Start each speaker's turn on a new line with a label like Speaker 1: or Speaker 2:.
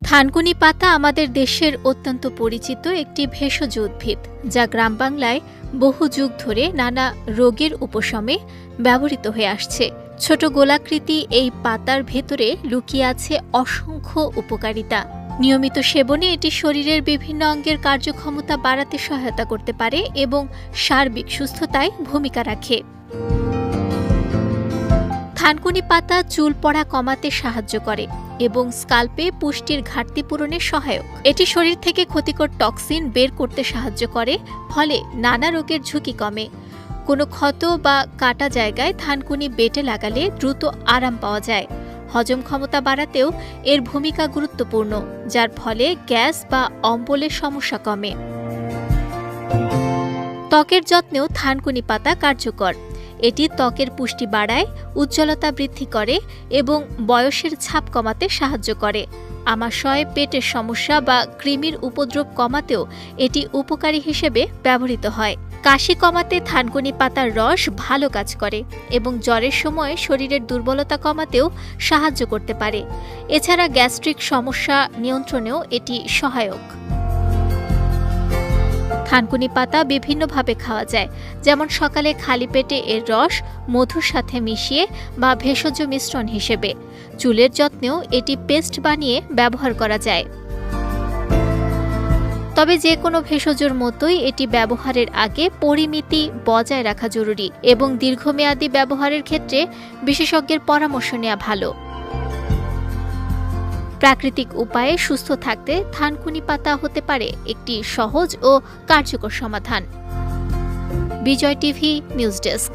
Speaker 1: থানকুনি পাতা আমাদের দেশের অত্যন্ত পরিচিত একটি ভেষজ উদ্ভিদ, যা গ্রাম বাংলায় বহু যুগ ধরে নানা রোগের উপশমে ব্যবহৃত হয়ে আসছে। ছোট গোলাকৃতি এই পাতার ভেতরে লুকিয়ে আছে অসংখ্য উপকারিতা। নিয়মিত সেবনে এটি শরীরের বিভিন্ন অঙ্গের কার্যক্ষমতা বাড়াতে সহায়তা করতে পারে এবং সার্বিক সুস্থতায় ভূমিকা রাখে। থানকুনি পাতা চুল পড়া কমাতে সাহায্য করে এবং স্কাল্পে পুষ্টির ঘাটতি পূরণে সহায়ক। এটি শরীর থেকে ক্ষতিকর টক্সিন বের করতে সাহায্য করে, ফলে নানা রোগের ঝুঁকি কমে। কোনো ক্ষত বা কাটা জায়গায় থানকুনি বেটে লাগালে দ্রুত আরাম পাওয়া যায়। হজম ক্ষমতা বাড়াতেও এর ভূমিকা গুরুত্বপূর্ণ, যার ফলে গ্যাস বা অম্বলের সমস্যা কমে। ত্বকের যত্নেও থানকুনি পাতা কার্যকর। এটি ত্বকের পুষ্টি বাড়ায়, উজ্জ্বলতা বৃদ্ধি করে এবং বয়সের ছাপ কমাতে সাহায্য করে। আমাশয়, পেটের সমস্যা বা কৃমির উপদ্রব কমাতেও এটি উপকারী হিসেবে ব্যবহৃত হয়। কাশি কমাতে থানকুনি পাতার রস ভালো কাজ করে এবং জ্বরের সময় শরীরের দুর্বলতা কমাতেও সাহায্য করতে পারে। এছাড়া গ্যাস্ট্রিক সমস্যা নিয়ন্ত্রণেও এটি সহায়ক। থানকুনি পাতা বিভিন্নভাবে খাওয়া যায়, যেমন সকালে খালি পেটে এর রস মধুর সাথে মিশিয়ে বা ভেষজ মিশ্রণ হিসেবে। চুলের যত্নেও এটি পেস্ট বানিয়ে ব্যবহার করা যায়। তবে যে কোনো ভেষজের মতোই এটি ব্যবহারের আগে পরিমিতি বজায় রাখা জরুরি এবং দীর্ঘমেয়াদী ব্যবহারের ক্ষেত্রে বিশেষজ্ঞের পরামর্শ নেওয়া ভালো। প্রাকৃতিক উপায়ে সুস্থ থাকতে থানকুনি পাতা হতে পারে একটি সহজ ও কার্যকর সমাধান। বিজয় টিভি নিউজ ডেস্ক।